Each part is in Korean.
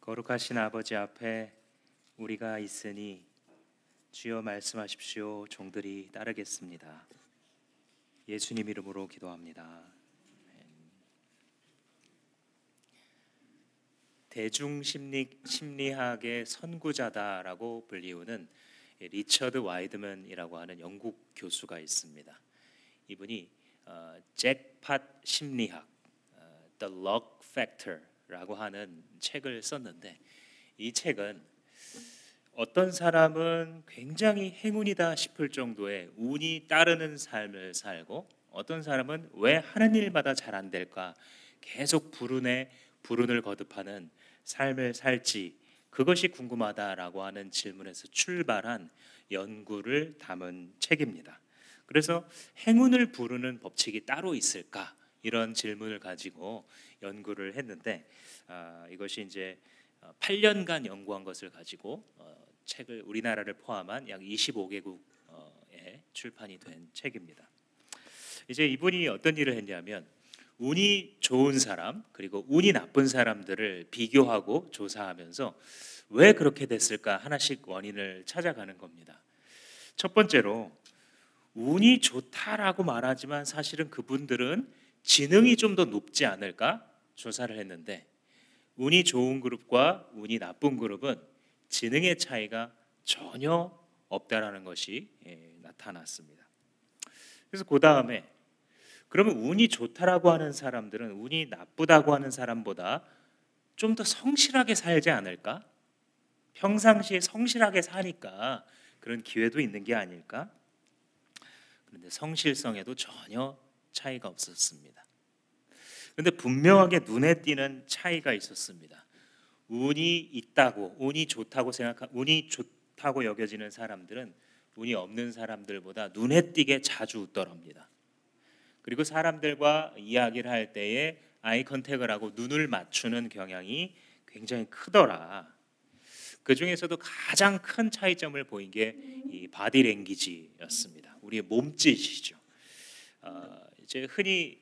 거룩하신 아버지 앞에 우리가 있으니 주여 말씀하십시오. 종들이 따르겠습니다. 예수님 이름으로 기도합니다. 대중심리학의 선구자다라고 불리우는 리처드 와이드먼이라고 하는 영국 교수가 있습니다. 이분이 잭팟 심리학, The Luck Factor라고 하는 책을 썼는데, 이 책은 어떤 사람은 굉장히 행운이다 싶을 정도의 운이 따르는 삶을 살고, 어떤 사람은 왜 하는 일마다 잘 안 될까 계속 불운을 거듭하는 삶을 살지, 그것이 궁금하다라고 하는 질문에서 출발한 연구를 담은 책입니다. 그래서 행운을 부르는 법칙이 따로 있을까, 이런 질문을 가지고 연구를 했는데, 이것이 이제 8년간 연구한 것을 가지고 책을 우리나라를 포함한 약 25개국에 출판이 된 책입니다. 이제 이분이 어떤 일을 했냐면, 운이 좋은 사람 그리고 운이 나쁜 사람들을 비교하고 조사하면서 왜 그렇게 됐을까 하나씩 원인을 찾아가는 겁니다. 첫 번째로, 운이 좋다라고 말하지만 사실은 그분들은 지능이 좀 더 높지 않을까 조사를 했는데, 운이 좋은 그룹과 운이 나쁜 그룹은 지능의 차이가 전혀 없다라는 것이 나타났습니다. 그래서 그 다음에, 그러면 운이 좋다라고 하는 사람들은 운이 나쁘다고 하는 사람보다 좀 더 성실하게 살지 않을까? 평상시에 성실하게 사니까 그런 기회도 있는 게 아닐까? 그런데 성실성에도 전혀 차이가 없었습니다. 그런데 분명하게 눈에 띄는 차이가 있었습니다. 운이 좋다고 여겨지는 사람들은 운이 없는 사람들보다 눈에 띄게 자주 웃더랍니다. 그리고 사람들과 이야기를 할 때에 아이 컨택을 하고 눈을 맞추는 경향이 굉장히 크더라. 그 중에서도 가장 큰 차이점을 보인 게 이 바디 랭귀지였습니다. 우리의 몸짓이죠. 이제 흔히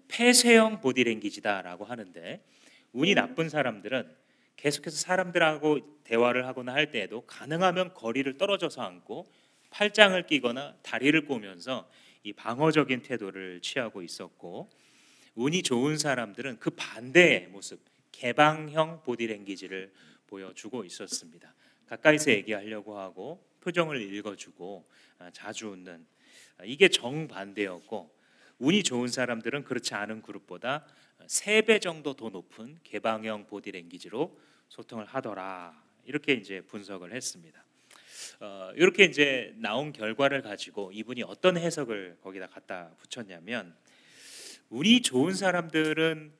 폐쇄형 보디 랭귀지다라고 하는데, 운이 나쁜 사람들은 계속해서 사람들하고 대화를 하거나 할 때에도 가능하면 거리를 떨어져서 앉고 팔짱을 끼거나 다리를 꼬면서 이 방어적인 태도를 취하고 있었고, 운이 좋은 사람들은 그 반대의 모습, 개방형 보디랭귀지를 보여주고 있었습니다. 가까이서 얘기하려고 하고 표정을 읽어주고 자주 웃는, 이게 정반대였고, 운이 좋은 사람들은 그렇지 않은 그룹보다 3배 정도 더 높은 개방형 보디랭귀지로 소통을 하더라. 이렇게 이제 분석을 했습니다. 이렇게 이제 나온 결과를 가지고 이분이 어떤 해석을 거기다 갖다 붙였냐면, 운이 좋은 사람들은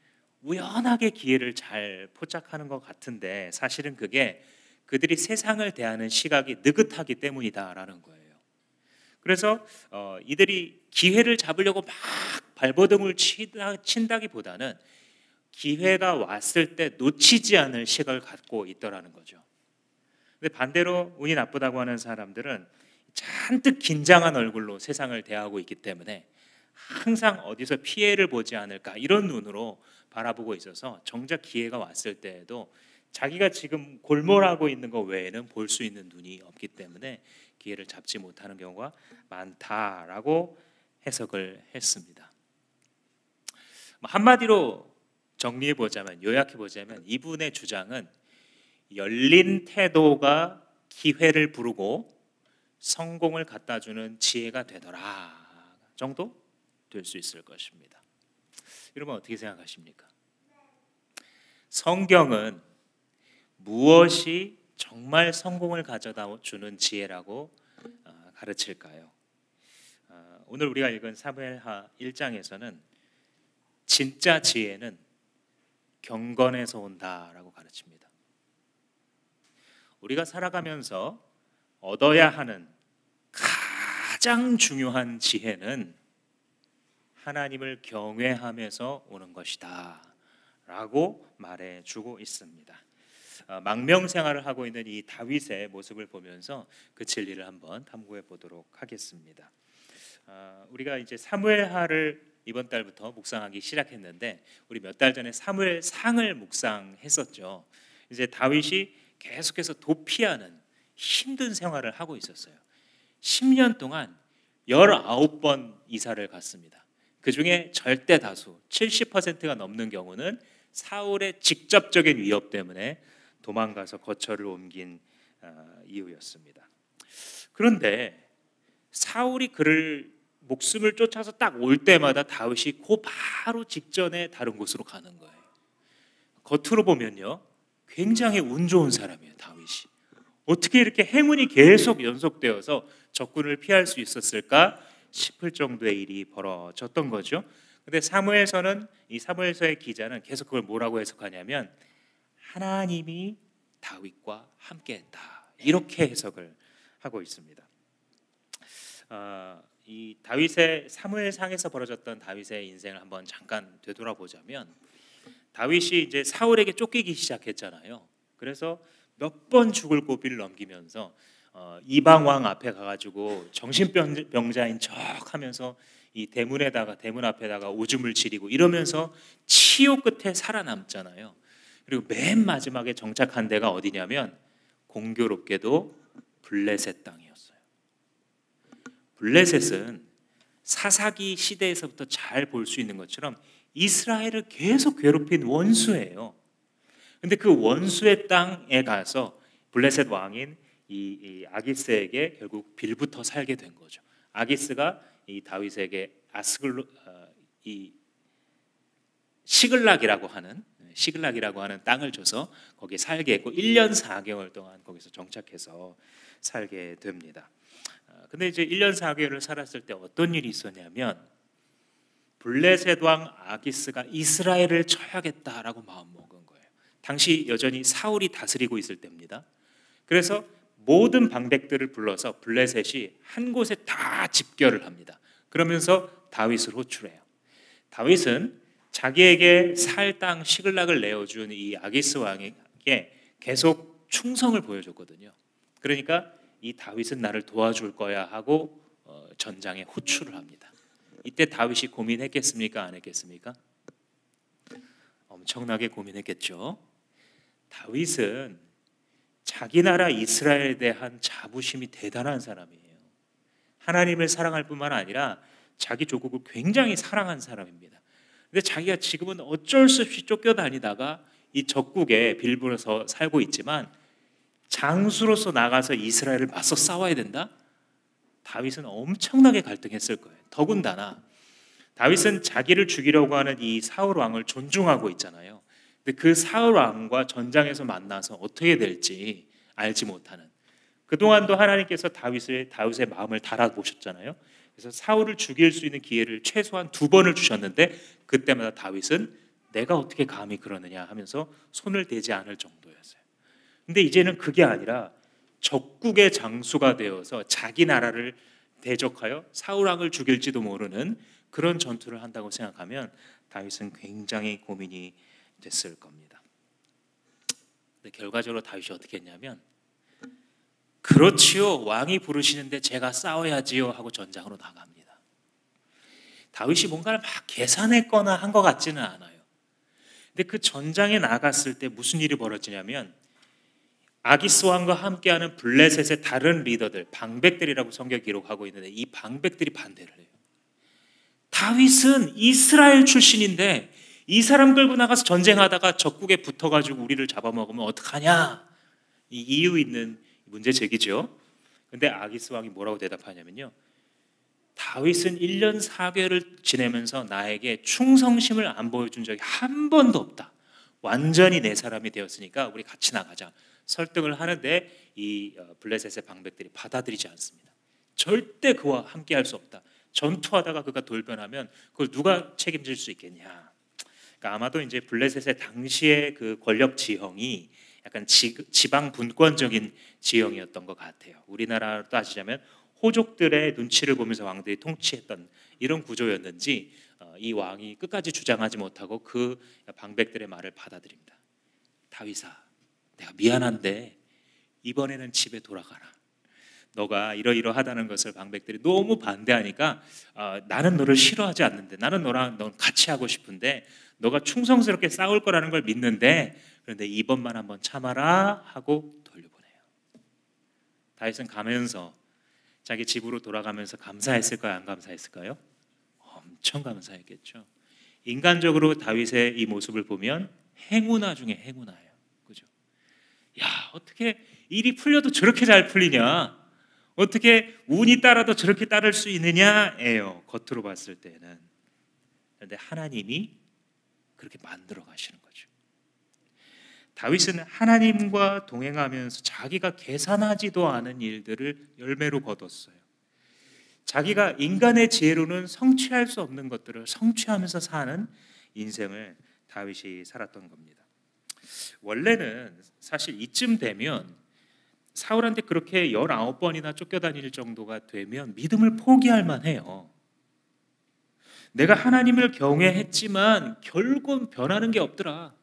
우연하게 기회를 잘 포착하는 것 같은데 사실은 그게 그들이 세상을 대하는 시각이 느긋하기 때문이다라는 거예요. 그래서 이들이 기회를 잡으려고 막 발버둥을 친다기보다는 기회가 왔을 때 놓치지 않을 시각을 갖고 있더라는 거죠. 근데 반대로 운이 나쁘다고 하는 사람들은 잔뜩 긴장한 얼굴로 세상을 대하고 있기 때문에 항상 어디서 피해를 보지 않을까 이런 눈으로 바라보고 있어서 정작 기회가 왔을 때에도 자기가 지금 골몰하고 있는 것 외에는 볼 수 있는 눈이 없기 때문에 기회를 잡지 못하는 경우가 많다라고 해석을 했습니다. 한마디로 요약해보자면 이분의 주장은 열린 태도가 기회를 부르고 성공을 갖다주는 지혜가 되더라 정도 될 수 있을 것입니다. 여러분 어떻게 생각하십니까? 성경은 무엇이 정말 성공을 가져다 주는 지혜라고 가르칠까요? 오늘 우리가 읽은 사무엘하 1장에서는 진짜 지혜는 경건에서 온다라고 가르칩니다. 우리가 살아가면서 얻어야 하는 가장 중요한 지혜는 하나님을 경외하면서 오는 것이다 라고 말해주고 있습니다. 망명생활을 하고 있는 이 다윗의 모습을 보면서 그 진리를 한번 탐구해 보도록 하겠습니다. 우리가 이제 사무엘하를 이번 달부터 묵상하기 시작했는데, 우리 몇 달 전에 사무엘상을 묵상했었죠. 이제 다윗이 계속해서 도피하는 힘든 생활을 하고 있었어요. 10년 동안 19번 이사를 갔습니다. 그 중에 절대 다수 70%가 넘는 경우는 사울의 직접적인 위협 때문에 도망가서 거처를 옮긴 이유였습니다. 그런데 사울이 그를 목숨을 쫓아서 딱 올 때마다 다윗이 그 바로 직전에 다른 곳으로 가는 거예요. 겉으로 보면요, 굉장히 운 좋은 사람이에요. 다윗이 어떻게 이렇게 행운이 계속 연속되어서 적군을 피할 수 있었을까 싶을 정도의 일이 벌어졌던 거죠. 근데 이 사무엘서의 기자는 계속 그걸 뭐라고 해석하냐면 하나님이 다윗과 함께했다, 이렇게 해석을 하고 있습니다. 이 다윗의 사무엘상에서 벌어졌던 다윗의 인생을 한번 잠깐 되돌아보자면, 다윗이 이제 사울에게 쫓기기 시작했잖아요. 그래서 몇 번 죽을 고비를 넘기면서 이방 왕 앞에 가가지고 정신병자인 척하면서 이 대문 앞에다가 오줌을 지리고 이러면서 치욕 끝에 살아남잖아요. 그리고 맨 마지막에 정착한 데가 어디냐면 공교롭게도 블레셋 땅이었어요. 블레셋은 사사기 시대에서부터 잘 볼 수 있는 것처럼 이스라엘을 계속 괴롭힌 원수예요. 근데 그 원수의 땅에 가서 블레셋 왕인 이 아기스에게 결국 빌붙어 살게 된 거죠. 아기스가 이 다윗에게 이 시글락이라고 하는 땅을 줘서 거기에 살게 했고 1년 4개월 동안 거기서 정착해서 살게 됩니다. 근데 이제 1년 4개월을 살았을 때 어떤 일이 있었냐면 블레셋 왕 아기스가 이스라엘을 쳐야겠다라고 마음먹은 거예요. 당시 여전히 사울이 다스리고 있을 때입니다. 그래서 모든 방백들을 불러서 블레셋이 한 곳에 다 집결을 합니다. 그러면서 다윗을 호출해요. 다윗은 자기에게 살 땅 시글락을 내어준 이 아기스 왕에게 계속 충성을 보여줬거든요. 그러니까 이 다윗은 나를 도와줄 거야 하고 전장에 호출을 합니다. 이때 다윗이 고민했겠습니까? 안 했겠습니까? 엄청나게 고민했겠죠. 다윗은 자기 나라 이스라엘에 대한 자부심이 대단한 사람이에요. 하나님을 사랑할 뿐만 아니라 자기 조국을 굉장히 사랑한 사람입니다. 근데 자기가 지금은 어쩔 수 없이 쫓겨다니다가 이 적국에 빌붙어서 살고 있지만 장수로서 나가서 이스라엘을 맞서 싸워야 된다? 다윗은 엄청나게 갈등했을 거예요. 더군다나 다윗은 자기를 죽이려고 하는 이 사울 왕을 존중하고 있잖아요. 근데 그 사울 왕과 전장에서 만나서 어떻게 될지 알지 못하는, 그동안도 하나님께서 다윗의 마음을 달아보셨잖아요. 그래서 사울을 죽일 수 있는 기회를 최소한 2번을 주셨는데 그때마다 다윗은 내가 어떻게 감히 그러느냐 하면서 손을 대지 않을 정도였어요. 근데 이제는 그게 아니라 적국의 장수가 되어서 자기 나라를 대적하여 사울 왕을 죽일지도 모르는 그런 전투를 한다고 생각하면 다윗은 굉장히 고민이 됐을 겁니다. 근데 결과적으로 다윗이 어떻게 했냐면 그렇지요, 왕이 부르시는데 제가 싸워야지요 하고 전장으로 나갑니다. 다윗이 뭔가를 막 계산했거나 한 것 같지는 않아요. 근데 그 전장에 나갔을 때 무슨 일이 벌어지냐면 아기스 왕과 함께하는 블레셋의 다른 리더들, 방백들이라고 성경 기록하고 있는데 이 방백들이 반대를 해요. 다윗은 이스라엘 출신인데 이 사람 끌고 나가서 전쟁하다가 적국에 붙어가지고 우리를 잡아먹으면 어떡하냐, 이 이유 있는 문제 제기죠. 근데 아기스 왕이 뭐라고 대답하냐면요, 다윗은 1년 4개월을 지내면서 나에게 충성심을 안 보여준 적이 한 번도 없다. 완전히 내 사람이 되었으니까 우리 같이 나가자. 설득을 하는데 이 블레셋의 방백들이 받아들이지 않습니다. 절대 그와 함께 할 수 없다. 전투하다가 그가 돌변하면 그걸 누가 책임질 수 있겠냐. 그러니까 아마도 이제 블레셋의 당시의 그 권력 지형이 약간 지방 분권적인 지형이었던 것 같아요. 우리나라로 따지자면 호족들의 눈치를 보면서 왕들이 통치했던 이런 구조였는지 이 왕이 끝까지 주장하지 못하고 그 방백들의 말을 받아들입니다. 다윗아, 내가 미안한데 이번에는 집에 돌아가라. 너가 이러이러하다는 것을 방백들이 너무 반대하니까 나는 너를 싫어하지 않는데, 나는 너랑 같이 하고 싶은데, 너가 충성스럽게 싸울 거라는 걸 믿는데, 그런데 이번만 한번 참아라 하고 돌려보내요. 다윗은 가면서 자기 집으로 돌아가면서 감사했을까요? 안 감사했을까요? 엄청 감사했겠죠. 인간적으로 다윗의 이 모습을 보면 행운아 중에 행운아예요. 그죠? 야, 어떻게 일이 풀려도 저렇게 잘 풀리냐? 어떻게 운이 따라도 저렇게 따를 수 있느냐예요. 겉으로 봤을 때는. 그런데 하나님이 그렇게 만들어 가시는 거죠. 다윗은 하나님과 동행하면서 자기가 계산하지도 않은 일들을 열매로 거뒀어요. 자기가 인간의 지혜로는 성취할 수 없는 것들을 성취하면서 사는 인생을 다윗이 살았던 겁니다. 원래는 사실 이쯤 되면 사울한테 그렇게 19번이나 쫓겨다닐 정도가 되면 믿음을 포기할 만해요. 내가 하나님을 경외했지만 결국은 변하는 게 없더라.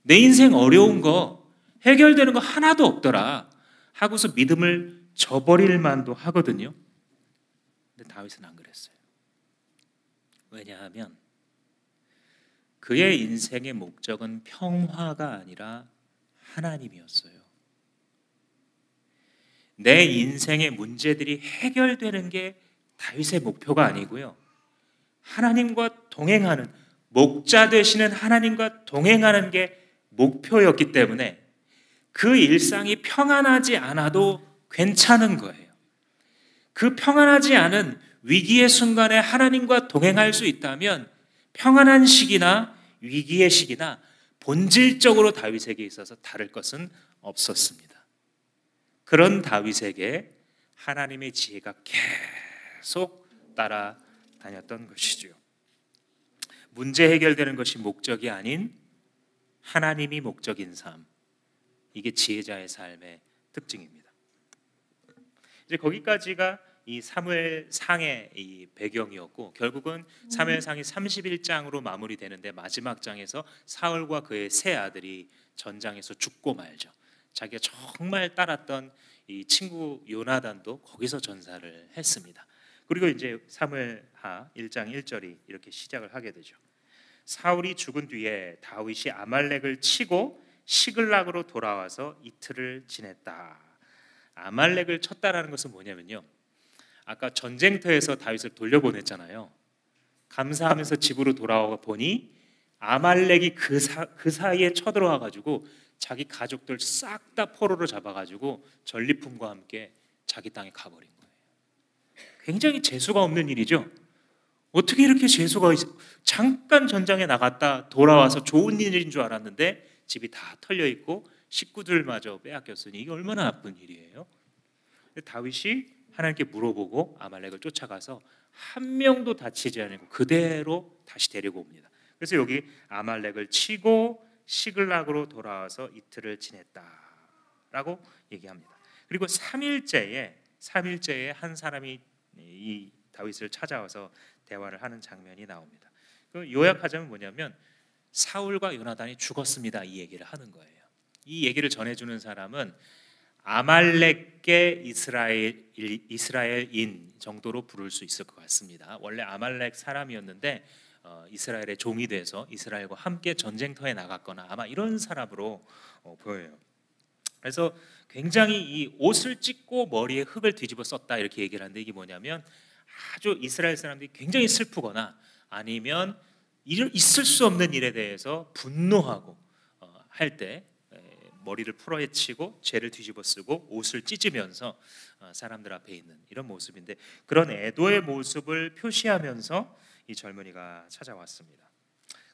내 인생 어려운 거 해결되는 거 하나도 없더라 하고서 믿음을 저버릴 만도 하거든요. 근데 다윗은 안 그랬어요. 왜냐하면 그의 인생의 목적은 평화가 아니라 하나님이었어요. 내 인생의 문제들이 해결되는 게 다윗의 목표가 아니고요, 하나님과 동행하는, 목자 되시는 하나님과 동행하는 게 목표였기 때문에 그 일상이 평안하지 않아도 괜찮은 거예요. 그 평안하지 않은 위기의 순간에 하나님과 동행할 수 있다면 평안한 시기나 위기의 시기나 본질적으로 다윗에게 있어서 다를 것은 없었습니다. 그런 다윗에게 하나님의 지혜가 계속 따라다녔던 것이죠. 문제 해결되는 것이 목적이 아닌 하나님이 목적인 삶, 이게 지혜자의 삶의 특징입니다. 이제 거기까지가 이 사무엘상의 이 배경이었고, 결국은 사무엘상이 31장으로 마무리되는데 마지막 장에서 사울과 그의 세 아들이 전장에서 죽고 말죠. 자기가 정말 따랐던 이 친구 요나단도 거기서 전사를 했습니다. 그리고 이제 사무엘하 1장 1절이 이렇게 시작을 하게 되죠. 사울이 죽은 뒤에 다윗이 아말렉을 치고 시글락으로 돌아와서 이틀을 지냈다. 아말렉을 쳤다라는 것은 뭐냐면요, 아까 전쟁터에서 다윗을 돌려보냈잖아요. 감사하면서 집으로 돌아와 보니 아말렉이 그 사이에 쳐들어와 가지고 자기 가족들 싹 다 포로로 잡아가지고 전리품과 함께 자기 땅에 가버린 거예요. 굉장히 재수가 없는 일이죠. 어떻게 이렇게 재수가 잠깐 전장에 나갔다 돌아와서 좋은 일인 줄 알았는데 집이 다 털려 있고 식구들마저 빼앗겼으니 이게 얼마나 나쁜 일이에요. 근데 다윗이 하나님께 물어보고 아말렉을 쫓아가서 한 명도 다치지 않고 그대로 다시 데리고 옵니다. 그래서 여기 아말렉을 치고 시글락으로 돌아와서 이틀을 지냈다라고 얘기합니다. 그리고 3일째에 한 사람이 이 다윗을 찾아와서 대화를 하는 장면이 나옵니다. 그 요약하자면 뭐냐면 사울과 요나단이 죽었습니다, 이 얘기를 하는 거예요. 이 얘기를 전해주는 사람은 아말렉계 이스라엘인 정도로 부를 수 있을 것 같습니다. 원래 아말렉 사람이었는데 이스라엘의 종이 돼서 이스라엘과 함께 전쟁터에 나갔거나 아마 이런 사람으로 보여요. 그래서 굉장히 이 옷을 찢고 머리에 흙을 뒤집어 썼다 이렇게 얘기를 하는데, 이게 뭐냐면 아주 이스라엘 사람들이 굉장히 슬프거나 아니면 있을 수 없는 일에 대해서 분노하고 할 때 머리를 풀어헤치고 죄를 뒤집어 쓰고 옷을 찢으면서 사람들 앞에 있는 이런 모습인데, 그런 애도의 모습을 표시하면서 이 젊은이가 찾아왔습니다.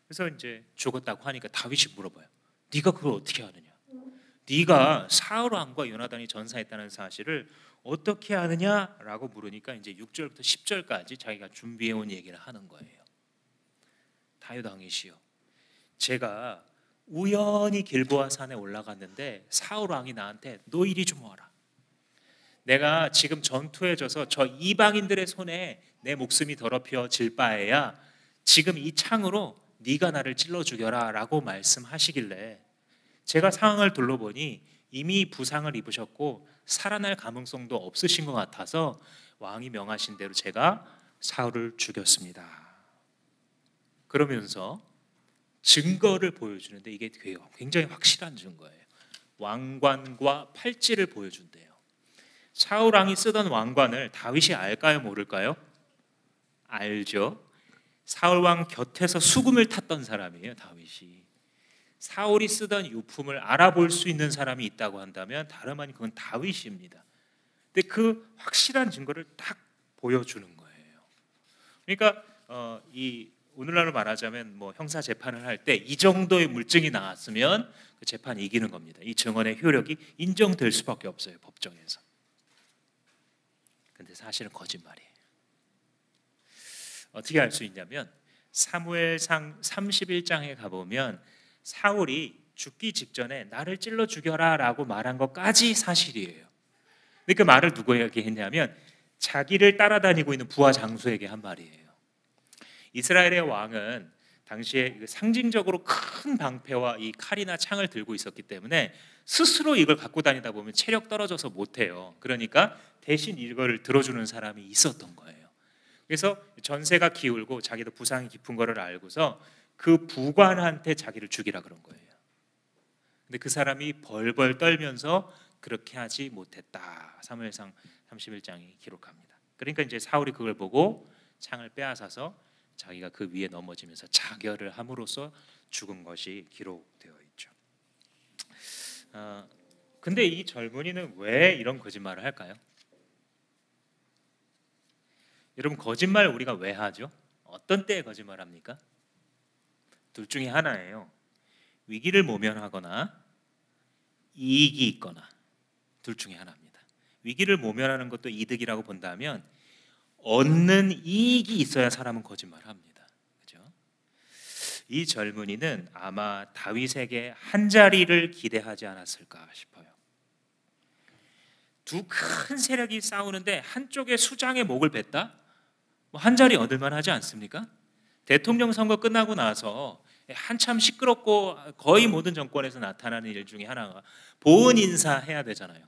그래서 이제 죽었다고 하니까 다윗이 물어봐요. 네가 그걸 어떻게 아느냐? 네가 사울 왕과 요나단이 전사했다는 사실을 어떻게 아느냐라고 물으니까 이제 6절부터 10절까지 자기가 준비해 온 얘기를 하는 거예요. 다윗 왕이시여, 제가 우연히 길보아 산에 올라갔는데 사울 왕이 나한테 너 이리 좀 와라. 내가 지금 전투에 져서 저 이방인들의 손에 내 목숨이 더럽혀질 바에야 지금 이 창으로 네가 나를 찔러 죽여라 라고 말씀하시길래 제가 상황을 둘러보니 이미 부상을 입으셨고 살아날 가능성도 없으신 것 같아서 왕이 명하신 대로 제가 사울을 죽였습니다. 그러면서 증거를 보여주는데 이게 굉장히 확실한 증거예요. 왕관과 팔찌를 보여준대요. 사울 왕이 쓰던 왕관을 다윗이 알까요, 모를까요? 알죠. 사울 왕 곁에서 수금을 탔던 사람이에요, 다윗이. 사울이 쓰던 유품을 알아볼 수 있는 사람이 있다고 한다면 다름 아닌 그건 다윗입니다. 근데 그 확실한 증거를 딱 보여주는 거예요. 그러니까 이 오늘날로 말하자면 뭐 형사 재판을 할 때 이 정도의 물증이 나왔으면 그 재판이 이기는 겁니다. 이 증언의 효력이 인정될 수밖에 없어요, 법정에서. 근데 사실은 거짓말이에요. 어떻게 알 수 있냐면 사무엘상 31장에 가보면 사울이 죽기 직전에 나를 찔러 죽여라 라고 말한 것까지 사실이에요. 근데 그 말을 누구에게 했냐면 자기를 따라다니고 있는 부하 장수에게 한 말이에요. 이스라엘의 왕은 당시에 상징적으로 큰 방패와 이 칼이나 창을 들고 있었기 때문에 스스로 이걸 갖고 다니다 보면 체력 떨어져서 못해요. 그러니까 대신 이걸 들어주는 사람이 있었던 거예요. 그래서 전세가 기울고 자기도 부상이 깊은 거를 알고서 그 부관한테 자기를 죽이라 그런 거예요. 근데 그 사람이 벌벌 떨면서 그렇게 하지 못했다. 사무엘상 31장이 기록합니다. 그러니까 이제 사울이 그걸 보고 창을 빼앗아서 자기가 그 위에 넘어지면서 자결을 함으로써 죽은 것이 기록되어 있죠. 근데 이 젊은이는 왜 이런 거짓말을 할까요? 여러분, 거짓말 우리가 왜 하죠? 어떤 때에 거짓말합니까? 둘 중에 하나예요. 위기를 모면하거나 이익이 있거나 둘 중에 하나입니다. 위기를 모면하는 것도 이득이라고 본다면 얻는 이익이 있어야 사람은 거짓말합니다. 그죠? 이 젊은이는 아마 다윗에게 한 자리를 기대하지 않았을까 싶어요. 두 큰 세력이 싸우는데 한쪽의 수장의 목을 뱉다? 한 자리 얻을만 하지 않습니까? 대통령 선거 끝나고 나서 한참 시끄럽고 거의 모든 정권에서 나타나는 일 중에 하나가 보은 인사해야 되잖아요.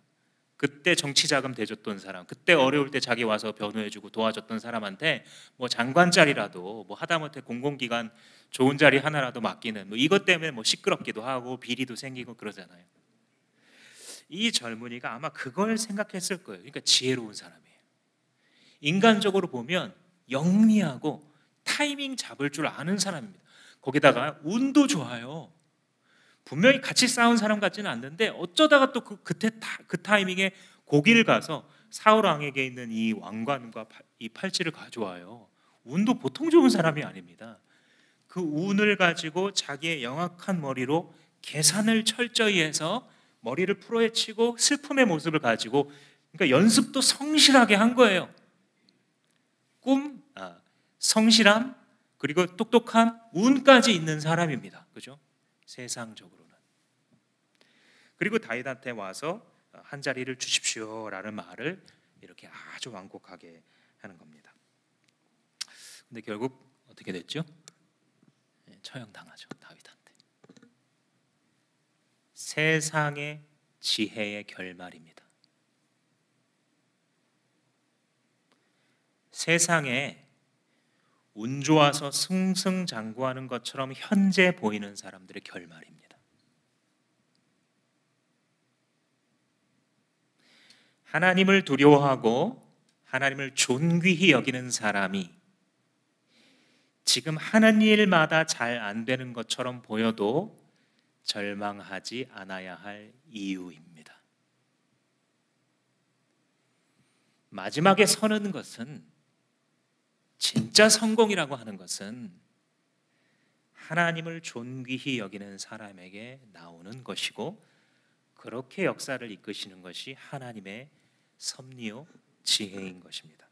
그때 정치 자금 대줬던 사람, 그때 어려울 때 자기 와서 변호해주고 도와줬던 사람한테 뭐 장관 자리라도 뭐 하다못해 공공기관 좋은 자리 하나라도 맡기는 뭐 이것 때문에 뭐 시끄럽기도 하고 비리도 생기고 그러잖아요. 이 젊은이가 아마 그걸 생각했을 거예요. 그러니까 지혜로운 사람이에요. 인간적으로 보면 영리하고 타이밍 잡을 줄 아는 사람입니다. 거기다가 운도 좋아요. 분명히 같이 싸운 사람 같지는 않는데 어쩌다가 또 그 타이밍에 고기를 가서 사울 왕에게 있는 이 왕관과 이 팔찌를 가져와요. 운도 보통 좋은 사람이 아닙니다. 그 운을 가지고 자기의 영악한 머리로 계산을 철저히 해서 머리를 풀어헤치고 슬픔의 모습을 가지고, 그러니까 연습도 성실하게 한 거예요. 성실함, 그리고 똑똑함, 운까지 있는 사람입니다. 그죠? 세상적으로는. 그리고 다윗한테 와서 한 자리를 주십시오라는 말을 이렇게 아주 완곡하게 하는 겁니다. 근데 결국 어떻게 됐죠? 처형당하죠, 다윗한테. 세상의 지혜의 결말입니다. 세상에 운 좋아서 승승장구하는 것처럼 현재 보이는 사람들의 결말입니다. 하나님을 두려워하고 하나님을 존귀히 여기는 사람이 지금 하는 일마다 잘 안 되는 것처럼 보여도 절망하지 않아야 할 이유입니다. 마지막에 서는 것은, 진짜 성공이라고 하는 것은 하나님을 존귀히 여기는 사람에게 나오는 것이고, 그렇게 역사를 이끄시는 것이 하나님의 섭리요 지혜인 것입니다.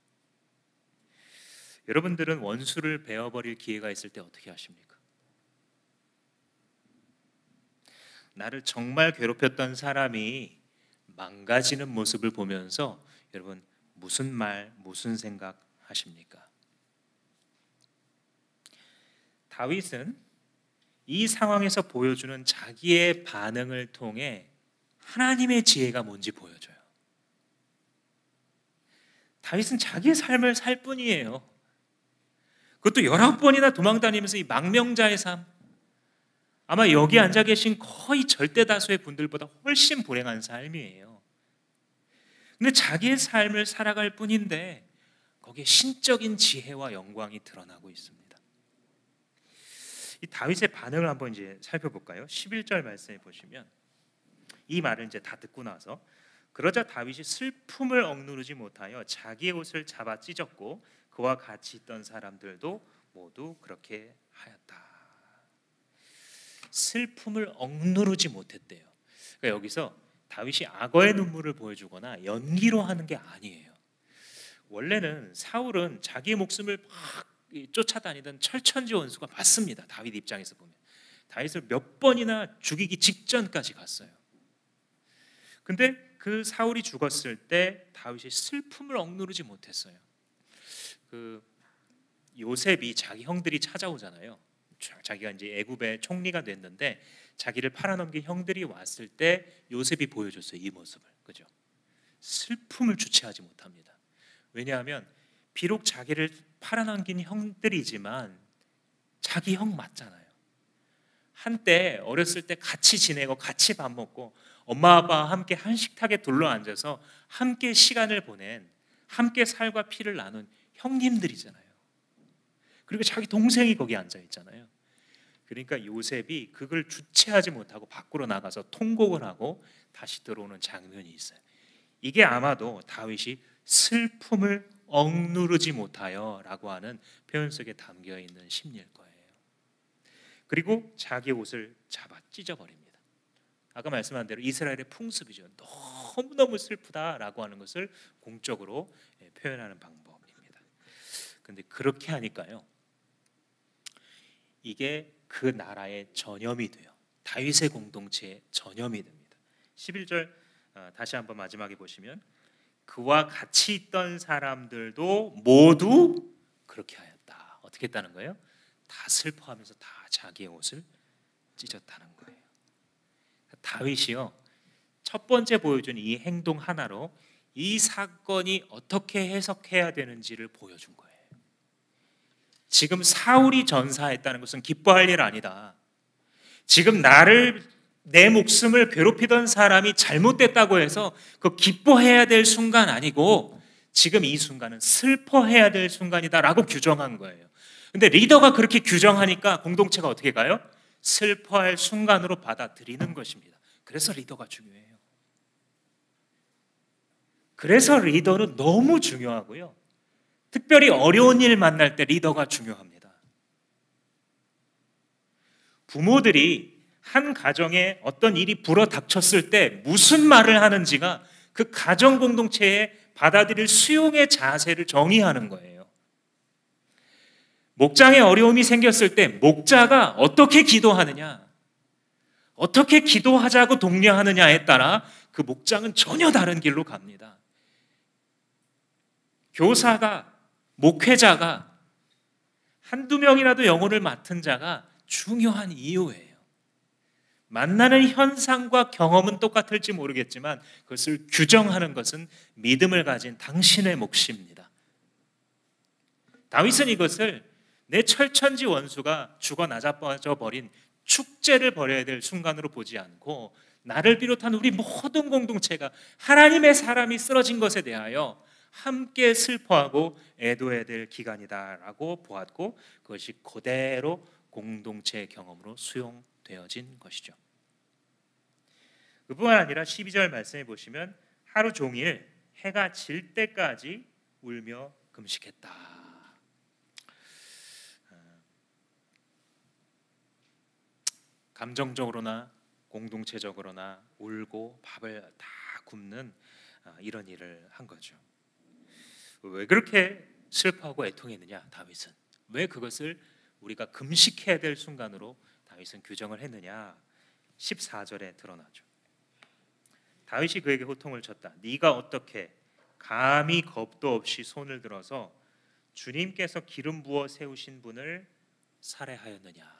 여러분들은 원수를 베어버릴 기회가 있을 때 어떻게 하십니까? 나를 정말 괴롭혔던 사람이 망가지는 모습을 보면서 여러분 무슨 말, 무슨 생각 하십니까? 다윗은 이 상황에서 보여주는 자기의 반응을 통해 하나님의 지혜가 뭔지 보여줘요. 다윗은 자기의 삶을 살 뿐이에요. 그것도 19번이나 도망다니면서 이 망명자의 삶, 아마 여기 앉아 계신 거의 절대 다수의 분들보다 훨씬 불행한 삶이에요. 근데 자기의 삶을 살아갈 뿐인데 거기에 신적인 지혜와 영광이 드러나고 있습니다. 이 다윗의 반응을 한번 이제 살펴볼까요? 11절 말씀에 보시면 이 말을 이제 다 듣고 나서 그러자 다윗이 슬픔을 억누르지 못하여 자기의 옷을 잡아 찢었고 그와 같이 있던 사람들도 모두 그렇게 하였다. 슬픔을 억누르지 못했대요. 그러니까 여기서 다윗이 악어의 눈물을 보여주거나 연기로 하는 게 아니에요. 원래는 사울은 자기의 목숨을 막 쫓아다니던 철천지 원수가 맞습니다. 다윗 입장에서 보면 다윗을 몇 번이나 죽이기 직전까지 갔어요. 근데 그 사울이 죽었을 때 다윗이 슬픔을 억누르지 못했어요. 그 요셉이 자기 형들이 찾아오잖아요. 자기가 이제 애굽의 총리가 됐는데 자기를 팔아넘긴 형들이 왔을 때 요셉이 보여줬어요. 이 모습을. 그죠? 슬픔을 주체하지 못합니다. 왜냐하면 비록 자기를 팔아넘긴 형들이지만 자기 형 맞잖아요. 한때 어렸을 때 같이 지내고 같이 밥 먹고 엄마 아빠와 함께 한 식탁에 둘러앉아서 함께 시간을 보낸, 함께 살과 피를 나눈 형님들이잖아요. 그리고 자기 동생이 거기 앉아 있잖아요. 그러니까 요셉이 그걸 주체하지 못하고 밖으로 나가서 통곡을 하고 다시 들어오는 장면이 있어요. 이게 아마도 다윗이 슬픔을 억누르지 못하여 라고 하는 표현 속에 담겨 있는 심리일 거예요. 그리고 자기 옷을 잡아 찢어버립니다. 아까 말씀한 대로 이스라엘의 풍습이죠. 너무너무 슬프다라고 하는 것을 공적으로 표현하는 방법입니다. 그런데 그렇게 하니까요, 이게 그 나라의 전염이 돼요. 다윗의 공동체의 전염이 됩니다. 11절 다시 한번 마지막에 보시면 그와 같이 있던 사람들도 모두 그렇게 하였다. 어떻게 했다는 거예요? 다 슬퍼하면서 다 자기의 옷을 찢었다는 거예요. 다윗이요, 첫 번째 보여준 이 행동 하나로 이 사건이 어떻게 해석해야 되는지를 보여준 거예요. 지금 사울이 전사했다는 것은 기뻐할 일 아니다. 지금 내 목숨을 괴롭히던 사람이 잘못됐다고 해서 그 기뻐해야 될 순간 아니고 지금 이 순간은 슬퍼해야 될 순간이다라고 규정한 거예요. 근데 리더가 그렇게 규정하니까 공동체가 어떻게 가요? 슬퍼할 순간으로 받아들이는 것입니다. 그래서 리더가 중요해요. 그래서 리더는 너무 중요하고요. 특별히 어려운 일 만날 때 리더가 중요합니다. 부모들이 한 가정에 어떤 일이 불어닥쳤을 때 무슨 말을 하는지가 그 가정 공동체에 받아들일 수용의 자세를 정의하는 거예요. 목장에 어려움이 생겼을 때 목자가 어떻게 기도하느냐, 어떻게 기도하자고 독려하느냐에 따라 그 목장은 전혀 다른 길로 갑니다. 교사가, 목회자가, 한두 명이라도 영혼을 맡은 자가 중요한 이유예요. 만나는 현상과 경험은 똑같을지 모르겠지만 그것을 규정하는 것은 믿음을 가진 당신의 몫입니다. 다윗은 이것을 내 철천지 원수가 죽어 나자빠져 버린 축제를 벌여야 될 순간으로 보지 않고 나를 비롯한 우리 모든 공동체가 하나님의 사람이 쓰러진 것에 대하여 함께 슬퍼하고 애도해야 될 기간이다라고 보았고 그것이 그대로 공동체의 경험으로 수용되어진 것이죠. 그뿐만 아니라 12절 말씀해 보시면 하루 종일 해가 질 때까지 울며 금식했다. 감정적으로나 공동체적으로나 울고 밥을 다 굶는 이런 일을 한 거죠. 왜 그렇게 슬퍼하고 애통했느냐? 다윗은 왜 그것을 우리가 금식해야 될 순간으로 다윗은 규정을 했느냐? 14절에 드러나죠. 다윗이 그에게 호통을 쳤다. 네가 어떻게 감히 겁도 없이 손을 들어서 주님께서 기름 부어 세우신 분을 살해하였느냐?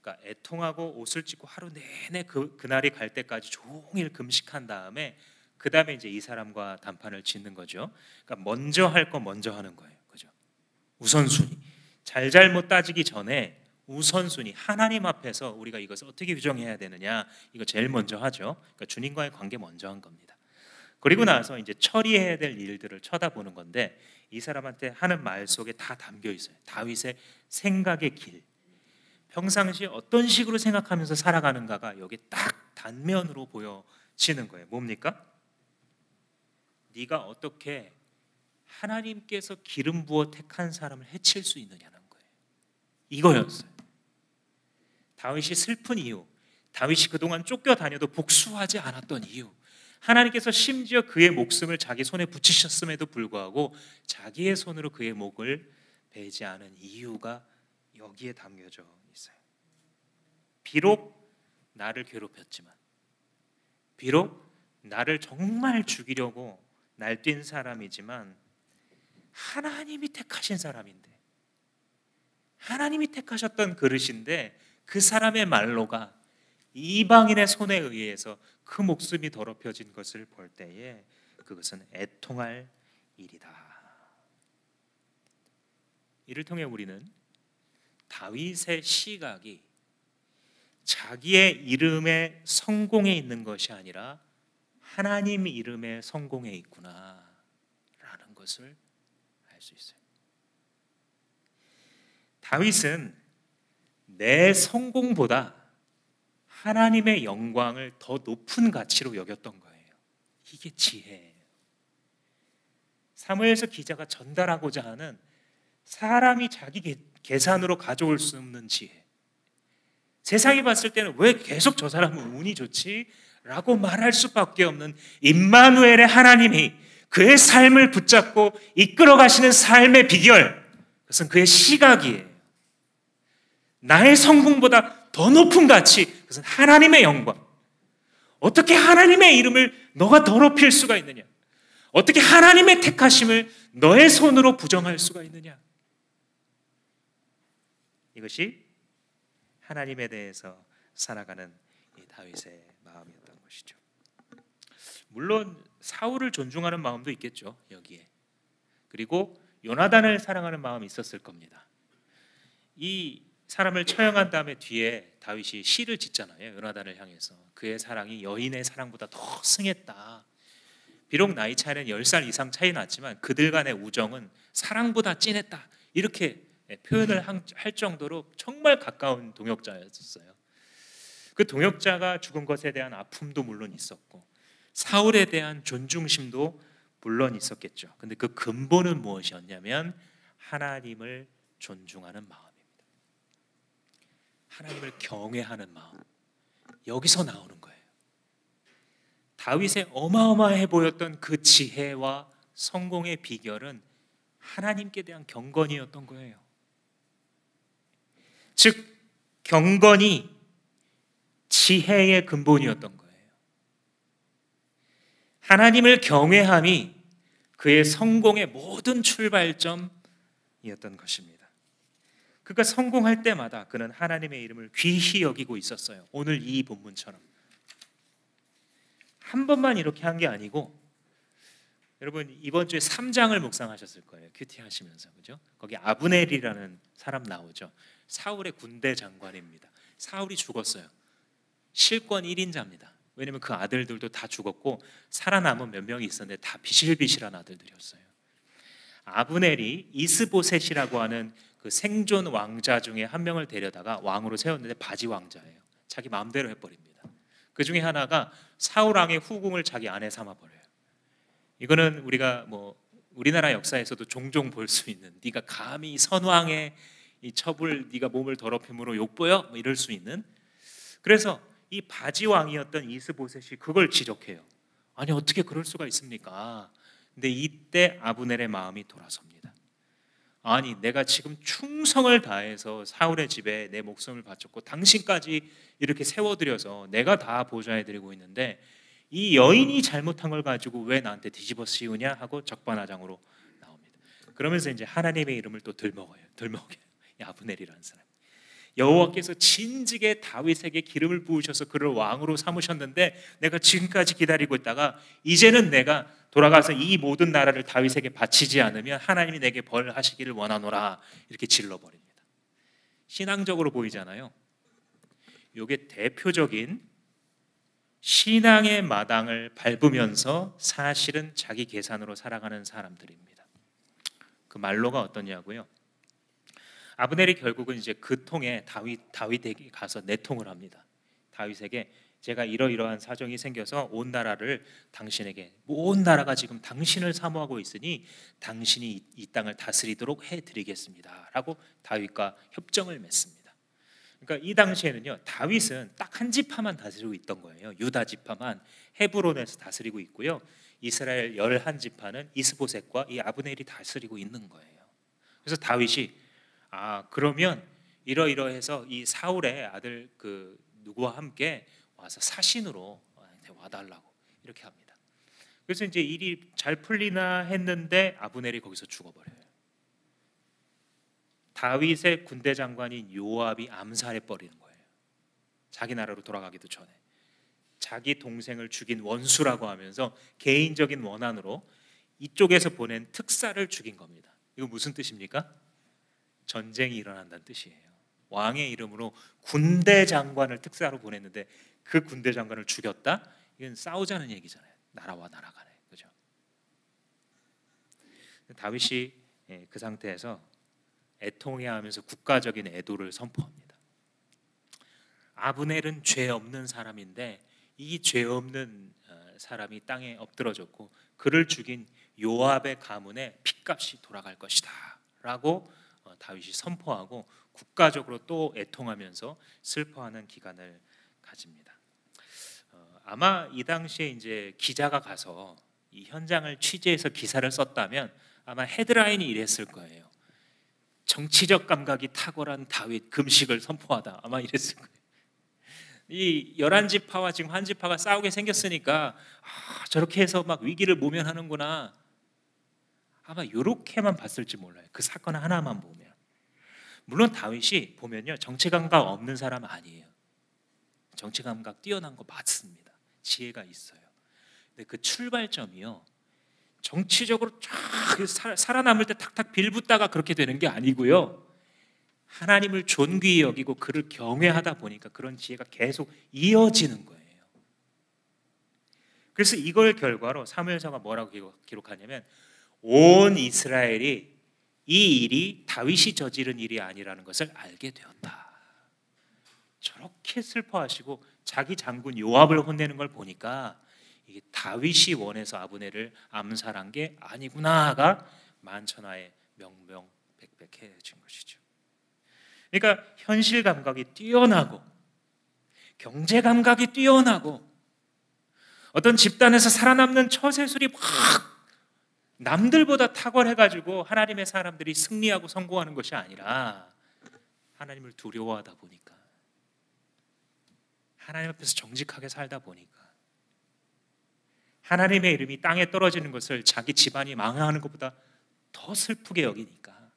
그러니까 애통하고 옷을 찢고 하루 내내 그날이 갈 때까지 종일 금식한 다음에 그 다음에 이제 이 사람과談판을 짓는 거죠. 그러니까 먼저 할 거 먼저 하는 거예요. 그죠? 우선순위. 잘잘못 따지기 전에 우선순위. 하나님 앞에서 우리가 이것을 어떻게 규정해야 되느냐, 이거 제일 먼저 하죠. 그러니까 주님과의 관계 먼저 한 겁니다. 그리고 나서 이제 처리해야 될 일들을 쳐다보는 건데, 이 사람한테 하는 말 속에 다 담겨 있어요. 다윗의 생각의 길, 평상시 어떤 식으로 생각하면서 살아가는가가 여기 딱 단면으로 보여지는 거예요. 뭡니까? 네가 어떻게 하나님께서 기름 부어 택한 사람을 해칠 수 있느냐는 거예요. 이거였어요. 다윗이 슬픈 이유, 다윗이 그동안 쫓겨다녀도 복수하지 않았던 이유, 하나님께서 심지어 그의 목숨을 자기 손에 붙이셨음에도 불구하고 자기의 손으로 그의 목을 베지 않은 이유가 여기에 담겨져 있어요. 비록 나를 괴롭혔지만, 비록 나를 정말 죽이려고 날뛴 사람이지만 하나님이 택하신 사람인데, 하나님이 택하셨던 그릇인데 그 사람의 말로가 이방인의 손에 의해서 그 목숨이 더럽혀진 것을 볼 때에 그것은 애통할 일이다. 이를 통해 우리는 다윗의 시각이 자기의 이름의 성공에 있는 것이 아니라 하나님 이름의 성공에 있구나 라는 것을 알 수 있어요. 다윗은 내 성공보다 하나님의 영광을 더 높은 가치로 여겼던 거예요. 이게 지혜예요. 사무엘서 기자가 전달하고자 하는 사람이 자기 계산으로 가져올 수 없는 지혜. 세상이 봤을 때는 왜 계속 저 사람은 운이 좋지? 라고 말할 수밖에 없는 임마누엘의 하나님이 그의 삶을 붙잡고 이끌어 가시는 삶의 비결, 그것은 그의 시각이에요. 나의 성공보다 더 높은 가치, 그것은 하나님의 영광. 어떻게 하나님의 이름을 너가 더럽힐 수가 있느냐? 어떻게 하나님의 택하심을 너의 손으로 부정할 수가 있느냐? 이것이 하나님에 대해서 살아가는 이 다윗의 마음이었던 것이죠. 물론 사울을 존중하는 마음도 있겠죠, 여기에. 그리고 요나단을 사랑하는 마음이 있었을 겁니다. 이 사람을 처형한 다음에 뒤에 다윗이 시를 짓잖아요. 요나단을 향해서 그의 사랑이 여인의 사랑보다 더 승했다. 비록 나이 차이는 10살 이상 차이 났지만 그들 간의 우정은 사랑보다 진했다. 이렇게 표현을 할 정도로 정말 가까운 동역자였어요. 그 동역자가 죽은 것에 대한 아픔도 물론 있었고 사울에 대한 존중심도 물론 있었겠죠. 근데 그 근본은 무엇이었냐면 하나님을 존중하는 마음입니다. 하나님을 경외하는 마음. 여기서 나오는 거예요. 다윗의 어마어마해 보였던 그 지혜와 성공의 비결은 하나님께 대한 경건이었던 거예요. 즉 경건이 지혜의 근본이었던 거예요. 하나님을 경외함이 그의 성공의 모든 출발점이었던 것입니다. 그가 성공할 때마다 그는 하나님의 이름을 귀히 여기고 있었어요. 오늘 이 본문처럼 한 번만 이렇게 한 게 아니고, 여러분 이번 주에 3장을 묵상하셨을 거예요. 큐티 하시면서, 그죠? 거기 아브넬이라는 사람 나오죠. 사울의 군대 장관입니다. 사울이 죽었어요. 실권 1인자입니다. 왜냐하면 그 아들들도 다 죽었고 살아남은 몇 명이 있었는데 다 비실비실한 아들들이었어요. 아브넬이 이스보셋이라고 하는 그 생존 왕자 중에 한 명을 데려다가 왕으로 세웠는데 바지 왕자예요. 자기 마음대로 해버립니다. 그 중에 하나가 사울 왕의 후궁을 자기 아내 삼아버려요. 이거는 우리가 우리나라 역사에서도 종종 볼 수 있는, 네가 감히 선왕의 이 첩을 네가 몸을 더럽힘으로 욕보여? 이럴 수 있는. 그래서 이 바지 왕이었던 이스보셋이 그걸 지적해요. 아니 어떻게 그럴 수가 있습니까? 근데 이때 아브넬의 마음이 돌아섭니다. 아니 내가 지금 충성을 다해서 사울의 집에 내 목숨을 바쳤고 당신까지 이렇게 세워드려서 내가 다 보좌해드리고 있는데 이 여인이 잘못한 걸 가지고 왜 나한테 뒤집어 씌우냐 하고 적반하장으로 나옵니다. 그러면서 이제 하나님의 이름을 또 들먹여요. 이 아브넬이라는 사람. 여호와께서 진즉에 다윗에게 기름을 부으셔서 그를 왕으로 삼으셨는데 내가 지금까지 기다리고 있다가 이제는 내가 돌아가서 이 모든 나라를 다윗에게 바치지 않으면 하나님이 내게 벌하시기를 원하노라 이렇게 질러버립니다. 신앙적으로 보이잖아요. 이게 대표적인 신앙의 마당을 밟으면서 사실은 자기 계산으로 살아가는 사람들입니다. 그 말로가 어떠냐고요? 아브넬이 결국은 이제 그 통에 다윗에게 가서 내통을 합니다. 다윗에게 제가 이러이러한 사정이 생겨서 온 나라를 당신에게, 온 나라가 지금 당신을 사모하고 있으니 당신이 이 땅을 다스리도록 해드리겠습니다 라고 다윗과 협정을 맺습니다. 그러니까 이 당시에는요, 다윗은 딱 한 지파만 다스리고 있던 거예요. 유다 지파만 헤브론에서 다스리고 있고요, 이스라엘 11지파는 이스보셋과 이 아브넬이 다스리고 있는 거예요. 그래서 다윗이 그러면 이러이러해서 이 사울의 아들 그 누구와 함께 와서 사신으로 와달라고 이렇게 합니다. 그래서 이제 일이 잘 풀리나 했는데 아브넬이 거기서 죽어버려요. 다윗의 군대 장관인 요압이 암살해 버리는 거예요. 자기 나라로 돌아가기도 전에 자기 동생을 죽인 원수라고 하면서 개인적인 원한으로 이쪽에서 보낸 특사를 죽인 겁니다. 이거 무슨 뜻입니까? 전쟁이 일어난다는 뜻이에요. 왕의 이름으로 군대 장관을 특사로 보냈는데 그 군대 장관을 죽였다? 이건 싸우자는 얘기잖아요. 나라와 나라 간에. 그죠? 다윗이 그 상태에서 애통해하면서 국가적인 애도를 선포합니다. 아브넬은 죄 없는 사람인데 이 죄 없는 사람이 땅에 엎드러졌고 그를 죽인 요압의 가문에 핏값이 돌아갈 것이다 라고 다윗이 선포하고 국가적으로 또 애통하면서 슬퍼하는 기간을 가집니다. 아마 이 당시에 이제 기자가 가서 이 현장을 취재해서 기사를 썼다면 아마 헤드라인이 이랬을 거예요. 정치적 감각이 탁월한 다윗 금식을 선포하다, 아마 이랬을 거예요. 이 11지파와 지금 한 지파가 싸우게 생겼으니까 저렇게 해서 막 위기를 모면하는구나, 아마 이렇게만 봤을지 몰라요. 그 사건 하나만 보면. 물론 다윗이 보면요, 정치 감각 없는 사람은 아니에요. 정치 감각 뛰어난 거 맞습니다. 지혜가 있어요. 근데 그 출발점이요, 정치적으로 쫙 살아남을 때 탁탁 빌붙다가 그렇게 되는 게 아니고요, 하나님을 존귀히 여기고 그를 경외하다 보니까 그런 지혜가 계속 이어지는 거예요. 그래서 이걸 결과로 사무엘서가 뭐라고 기록하냐면 온 이스라엘이 이 일이 다윗이 저지른 일이 아니라는 것을 알게 되었다. 저렇게 슬퍼하시고 자기 장군 요압을 혼내는 걸 보니까 이게 다윗이 원해서 아브넬을 암살한 게 아니구나가 만천하에 명명백백해진 것이죠. 그러니까 현실 감각이 뛰어나고 경제 감각이 뛰어나고 어떤 집단에서 살아남는 처세술이 막 남들보다 탁월해가지고 하나님의 사람들이 승리하고 성공하는 것이 아니라 하나님을 두려워하다 보니까, 하나님 앞에서 정직하게 살다 보니까, 하나님의 이름이 땅에 떨어지는 것을 자기 집안이 망하는 것보다 더 슬프게 여기니까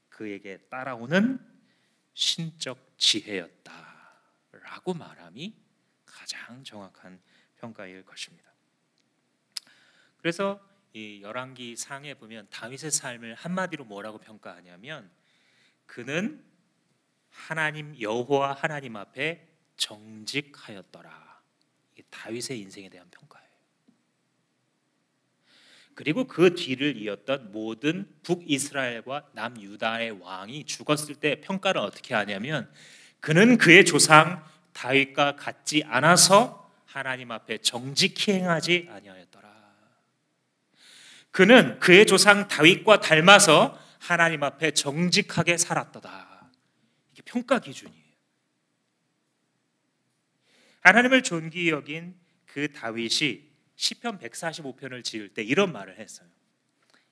그에게 따라오는 신적 지혜였다라고 말함이 가장 정확한 평가일 것입니다. 그래서 이 열왕기 상에 보면 다윗의 삶을 한마디로 뭐라고 평가하냐면 그는 하나님 여호와 하나님 앞에 정직하였더라. 이게 다윗의 인생에 대한 평가예요. 그리고 그 뒤를 이었던 모든 북이스라엘과 남유다의 왕이 죽었을 때 평가를 어떻게 하냐면 그는 그의 조상 다윗과 같지 않아서 하나님 앞에 정직히 행하지 아니하였더라. 그는 그의 조상 다윗과 닮아서 하나님 앞에 정직하게 살았도다. 이게 평가 기준이에요. 하나님을 존귀히 여긴 그 다윗이 시편 145편을 지을 때 이런 말을 했어요.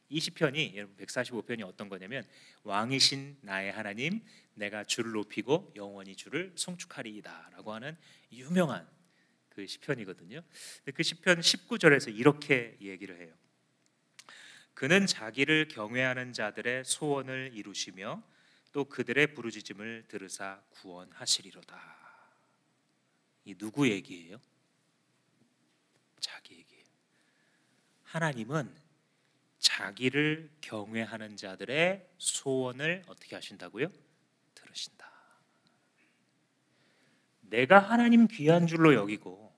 이 시편이, 여러분 145편이 어떤 거냐면 왕이신 나의 하나님 내가 주를 높이고 영원히 주를 송축하리이다 라고 하는 유명한 그 시편이거든요. 그 시편 19절에서 이렇게 얘기를 해요. 그는 자기를 경외하는 자들의 소원을 이루시며 또 그들의 부르짖음을 들으사 구원하시리로다. 이 누구 얘기예요? 자기 얘기예요. 하나님은 자기를 경외하는 자들의 소원을 어떻게 하신다고요? 들으신다. 내가 하나님 귀한 줄로 여기고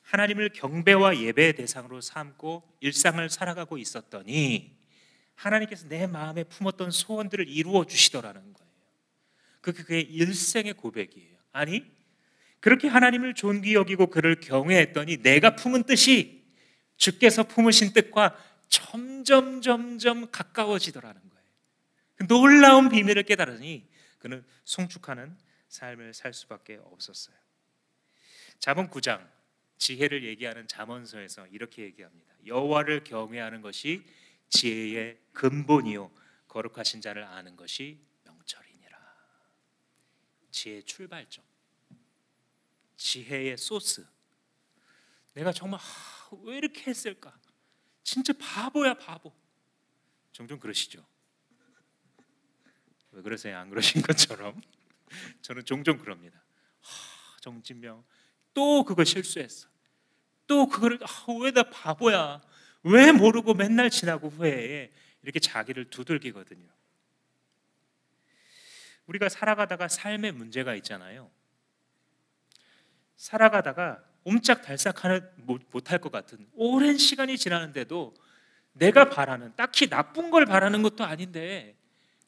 하나님을 경배와 예배의 대상으로 삼고 일상을 살아가고 있었더니 하나님께서 내 마음에 품었던 소원들을 이루어 주시더라는 거예요. 그게 일생의 고백이에요. 아니, 그렇게 하나님을 존귀 여기고 그를 경외했더니 내가 품은 뜻이 주께서 품으신 뜻과 점점 가까워지더라는 거예요. 그 놀라운 비밀을 깨달으니 그는 송축하는 삶을 살 수밖에 없었어요. 잠언 9장 지혜를 얘기하는 잠언서에서 이렇게 얘기합니다. 여호와를 경외하는 것이 지혜의 근본이요 거룩하신 자를 아는 것이 명철이니라. 지혜의 출발점, 지혜의 소스. 내가 정말 왜 이렇게 했을까? 진짜 바보야 바보. 종종 그러시죠? 왜 그러세요? 안 그러신 것처럼. 저는 종종 그럽니다. 정진명 또 그거 실수했어. 또 그거를 왜 나 바보야? 왜 모르고 맨날 지나고 후회해? 이렇게 자기를 두들기거든요. 우리가 살아가다가 삶에 문제가 있잖아요. 살아가다가 옴짝달싹하는 못할 것 같은 오랜 시간이 지나는데도 내가 바라는, 딱히 나쁜 걸 바라는 것도 아닌데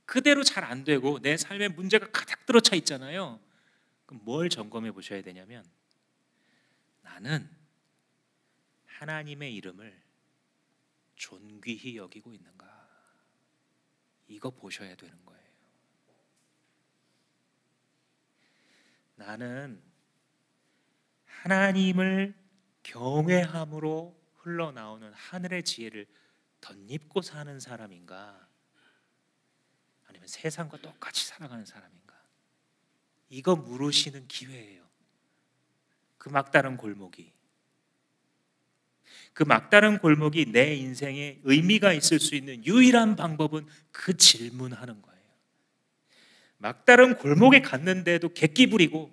그대로 잘 안 되고 내 삶에 문제가 가득 들어차 있잖아요. 그럼 뭘 점검해 보셔야 되냐면, 나는 하나님의 이름을 존귀히 여기고 있는가, 이거 보셔야 되는 거예요. 나는 하나님을 경외함으로 흘러나오는 하늘의 지혜를 덧입고 사는 사람인가, 아니면 세상과 똑같이 살아가는 사람인가, 이거 물으시는 기회예요. 그 막다른 골목이 내 인생에 의미가 있을 수 있는 유일한 방법은 그 질문하는 거예요. 막다른 골목에 갔는데도 객기 부리고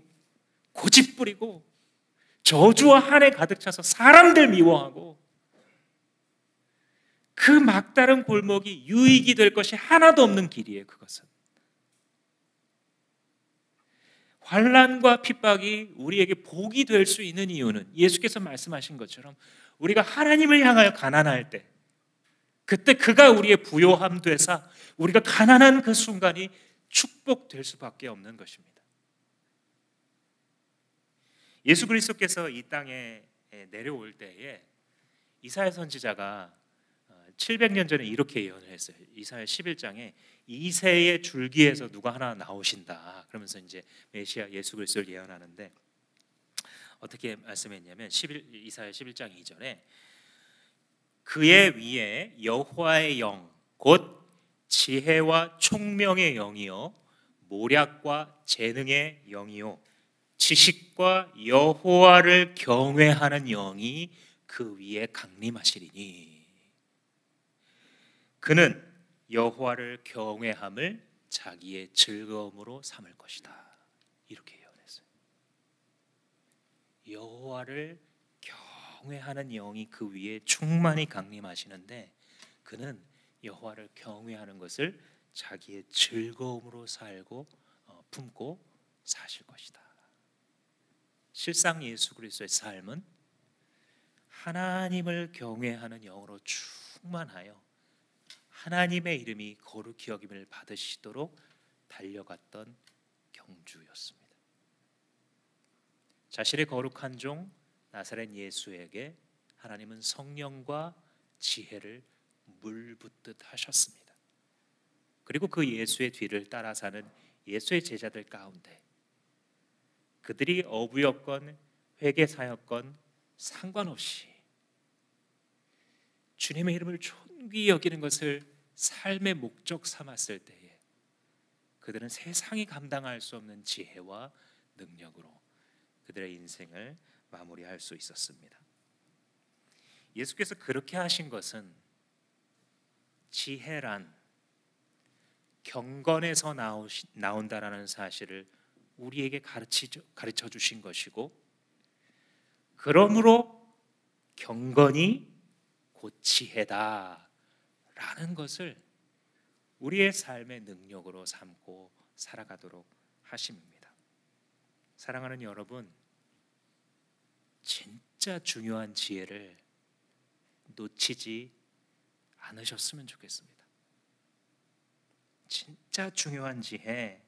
고집 부리고 저주와 한에 가득 차서 사람들 미워하고, 그 막다른 골목이 유익이 될 것이 하나도 없는 길이에요. 그것은 환난과 핍박이 우리에게 복이 될 수 있는 이유는, 예수께서 말씀하신 것처럼 우리가 하나님을 향하여 가난할 때, 그때 그가 우리의 부요함 되사 우리가 가난한 그 순간이 축복될 수밖에 없는 것입니다. 예수 그리스도께서 이 땅에 내려올 때에 이사야 선지자가 700년 전에 이렇게 예언을 했어요. 이사야 11장에 이새의 줄기에서 누가 하나 나오신다, 그러면서 이제 메시아 예수 그리스도를 예언하는데, 어떻게 말씀했냐면 이사야 11장 2절에 그의 위에 여호와의 영 곧 지혜와 총명의 영이요 모략과 재능의 영이요 지식과 여호와를 경외하는 영이 그 위에 강림하시리니 그는 여호와를 경외함을 자기의 즐거움으로 삼을 것이다. 이렇게 예언했어요. 여호와를 경외하는 영이 그 위에 충만히 강림하시는데, 그는 여호와를 경외하는 것을 자기의 즐거움으로 살고 품고 사실 것이다. 실상 예수 그리스도의 삶은 하나님을 경외하는 영으로 충만하여 하나님의 이름이 거룩히 여김을 받으시도록 달려갔던 경주였습니다. 자신의 거룩한 종 나사렛 예수에게 하나님은 성령과 지혜를 물붓듯 하셨습니다. 그리고 그 예수의 뒤를 따라 사는 예수의 제자들 가운데 그들이 어부였건 회계사였건 상관없이 주님의 이름을 존귀히 여기는 것을 삶의 목적 삼았을 때에 그들은 세상이 감당할 수 없는 지혜와 능력으로 그들의 인생을 마무리할 수 있었습니다. 예수께서 그렇게 하신 것은 지혜란 경건에서 나온다라는 사실을 우리에게 가르쳐 주신 것이고, 그러므로 경건이 고치해다라는 것을 우리의 삶의 능력으로 삼고 살아가도록 하심입니다. 사랑하는 여러분, 진짜 중요한 지혜를 놓치지 않으셨으면 좋겠습니다. 진짜 중요한 지혜,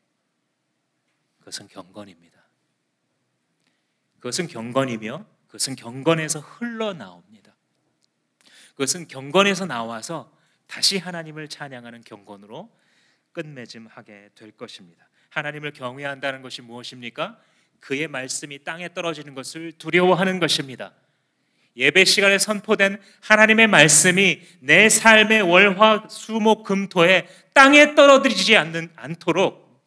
그것은 경건입니다. 그것은 경건이며 그것은 경건에서 흘러나옵니다. 그것은 경건에서 나와서 다시 하나님을 찬양하는 경건으로 끝맺음하게 될 것입니다. 하나님을 경외한다는 것이 무엇입니까? 그의 말씀이 땅에 떨어지는 것을 두려워하는 것입니다. 예배 시간에 선포된 하나님의 말씀이 내 삶의 월화수목금토에 땅에 떨어지지 않도록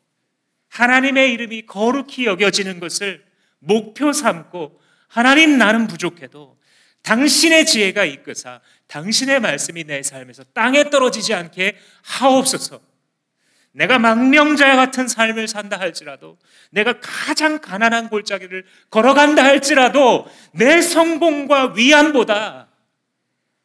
하나님의 이름이 거룩히 여겨지는 것을 목표 삼고, 하나님 나는 부족해도 당신의 지혜가 이끄사 당신의 말씀이 내 삶에서 땅에 떨어지지 않게 하옵소서. 내가 망명자와 같은 삶을 산다 할지라도, 내가 가장 가난한 골짜기를 걸어간다 할지라도 내 성공과 위안보다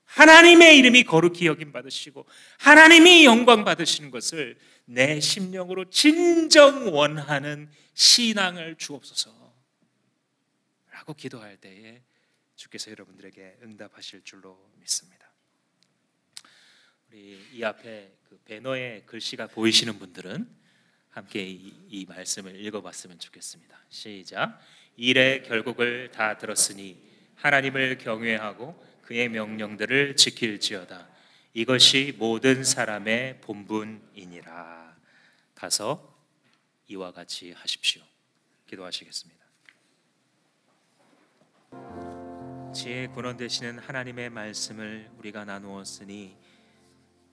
하나님의 이름이 거룩히 여김 받으시고 하나님이 영광 받으시는 것을 내 심령으로 진정 원하는 신앙을 주옵소서 라고 기도할 때에 주께서 여러분들에게 응답하실 줄로 믿습니다. 우리 이 앞에 그 배너에 글씨가 보이시는 분들은 함께 이 말씀을 읽어봤으면 좋겠습니다. 시작. 일의 결국을 다 들었으니 하나님을 경외하고 그의 명령들을 지킬지어다. 이것이 모든 사람의 본분이니라. 가서 이와 같이 하십시오. 기도하시겠습니다. 지혜의 근원 되시는 하나님의 말씀을 우리가 나누었으니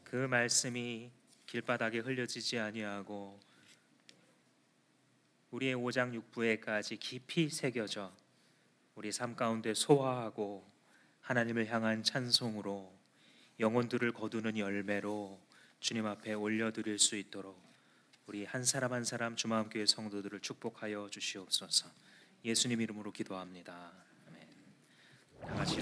그 말씀이 길바닥에 흘려지지 아니하고 우리의 오장육부에까지 깊이 새겨져 우리 삶 가운데 소화하고 하나님을 향한 찬송으로 영혼들을 거두는 열매로 주님 앞에 올려드릴 수 있도록 우리 한 사람 한 사람 주마음교회 성도들을 축복하여 주시옵소서. 예수님 이름으로 기도합니다. 아멘. 다 같이